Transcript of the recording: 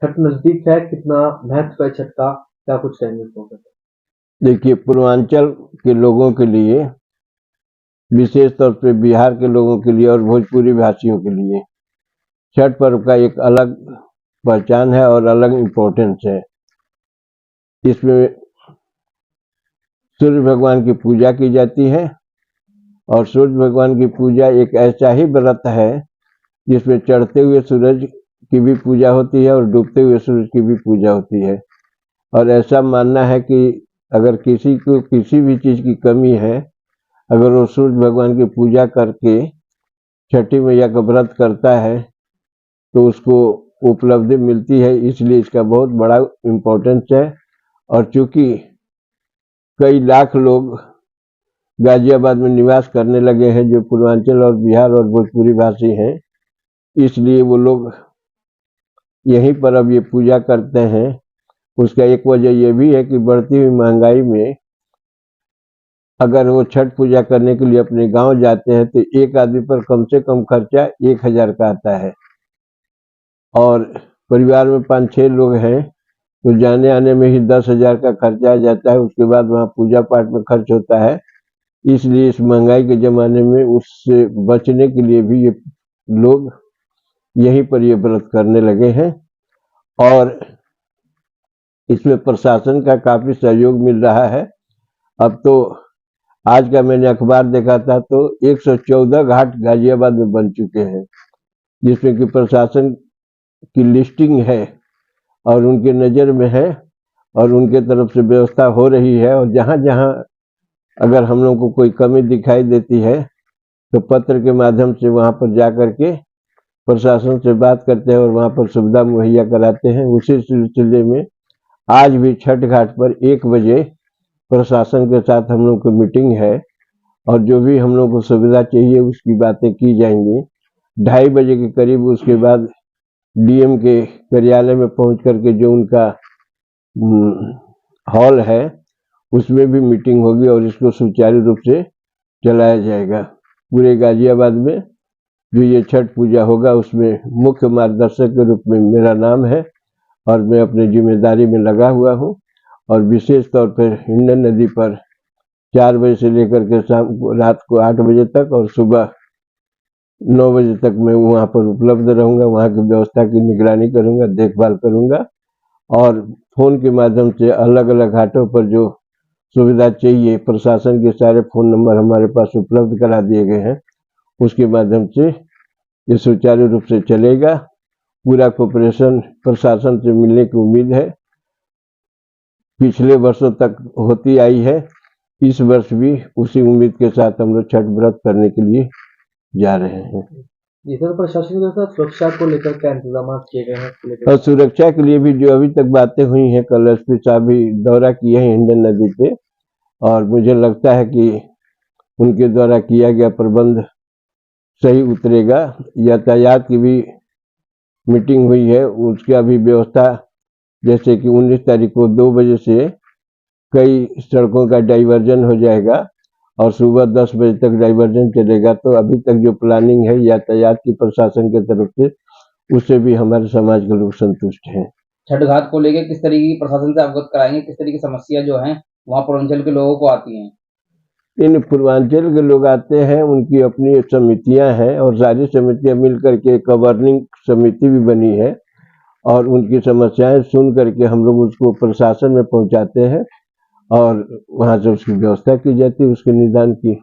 छठ नजदीक है, कितना महत्व है छठ का, क्या कुछ कहेंगे इसको लेकर? देखिए, पूर्वांचल के लोगों के लिए, विशेष तौर पे बिहार के लोगों के लिए और भोजपुरी भाषियों के लिए छठ पर्व का एक अलग पहचान है और अलग इम्पोर्टेंस है। इसमें सूर्य भगवान की पूजा की जाती है और सूर्य भगवान की पूजा एक ऐसा ही व्रत है जिसमें चढ़ते हुए सूरज की भी पूजा होती है और डूबते हुए सूरज की भी पूजा होती है। और ऐसा मानना है कि अगर किसी को किसी भी चीज़ की कमी है, अगर वो सूर्य भगवान की पूजा करके छठी मैया का व्रत करता है तो उसको उपलब्धि मिलती है, इसलिए इसका बहुत बड़ा इम्पोर्टेंस है। और चूंकि कई लाख लोग गाजियाबाद में निवास करने लगे हैं जो पूर्वांचल और बिहार और भोजपुरी भाषी हैं, इसलिए वो लोग यहीं पर अब ये पूजा करते हैं। उसका एक वजह ये भी है कि बढ़ती हुई महंगाई में अगर वो छठ पूजा करने के लिए अपने गांव जाते हैं तो एक आदमी पर कम से कम खर्चा 1,000 का आता है और परिवार में 5-6 लोग हैं तो जाने आने में ही 10,000 का खर्चा आ जाता है। उसके बाद वहाँ पूजा पाठ में खर्च होता है। इसलिए इस महंगाई के ज़माने में उससे बचने के लिए भी ये लोग यहीं पर ये व्रत करने लगे हैं और इसमें प्रशासन का काफ़ी सहयोग मिल रहा है। अब तो आज का मैंने अखबार देखा था तो 114 घाट गाजियाबाद में बन चुके हैं, जिसमें कि प्रशासन की लिस्टिंग है और उनके नज़र में है और उनके तरफ से व्यवस्था हो रही है। और जहाँ जहाँ अगर हम लोग को कोई कमी दिखाई देती है तो पत्र के माध्यम से वहाँ पर जा कर के प्रशासन से बात करते हैं और वहाँ पर सुविधा मुहैया कराते हैं। उसी सिलसिले में आज भी छठ घाट पर 1 बजे प्रशासन के साथ हम लोग की मीटिंग है और जो भी हम लोग को सुविधा चाहिए उसकी बातें की जाएंगी। 2:30 बजे के करीब उसके बाद डीएम के कार्यालय में पहुंच करके जो उनका हॉल है उसमें भी मीटिंग होगी और इसको सुचारू रूप से चलाया जाएगा। पूरे गाजियाबाद में जो ये छठ पूजा होगा उसमें मुख्य मार्गदर्शक के रूप में मेरा नाम है और मैं अपनी जिम्मेदारी में लगा हुआ हूँ। और विशेष तौर पर हिंडन नदी पर 4 बजे से लेकर के रात को 8 बजे तक और सुबह 9 बजे तक मैं वहाँ पर उपलब्ध रहूँगा। वहाँ की व्यवस्था की निगरानी करूँगा, देखभाल करूँगा और फ़ोन के माध्यम से अलग अलग घाटों पर जो सुविधा चाहिए, प्रशासन के सारे फ़ोन नंबर हमारे पास उपलब्ध करा दिए गए हैं। उसके माध्यम से ये सुचारू रूप से चलेगा। पूरा कोऑपरेशन प्रशासन से मिलने की उम्मीद है, पिछले वर्षों तक होती आई है। इस वर्ष भी उसी उम्मीद के साथ हम लोग छठ व्रत करने के लिए जा रहे हैं। जी सर, प्रशासन के साथ सुरक्षा को लेकर क्या इंतजाम किए गए हैं इसको लेकर? और सुरक्षा के लिए भी जो अभी तक बातें हुई हैं, कल एसपी साहब भी दौरा किए हैं हिंडन नदी पे और मुझे लगता है कि उनके द्वारा किया गया प्रबंध सही उतरेगा। यातायात की भी मीटिंग हुई है, उसका भी व्यवस्था, जैसे कि 19 तारीख को 2 बजे से कई सड़कों का डाइवर्जन हो जाएगा और सुबह 10 बजे तक डाइवर्जन चलेगा। तो अभी तक जो प्लानिंग है यातायात की प्रशासन की तरफ से, उससे भी हमारे समाज के लोग संतुष्ट हैं। छठ घाट को लेकर किस तरीके की प्रशासन से अवगत कराएंगे, किस तरीके की समस्या जो है वहाँ पूर्वांचल के लोगों को आती हैं? इन पूर्वांचल के लोग आते हैं, उनकी अपनी समितियां हैं और सारी समितियां मिल करके एक गवर्निंग समिति भी बनी है और उनकी समस्याएं सुन करके हम लोग उसको प्रशासन में पहुंचाते हैं और वहां से उसकी व्यवस्था की जाती है उसके निदान की।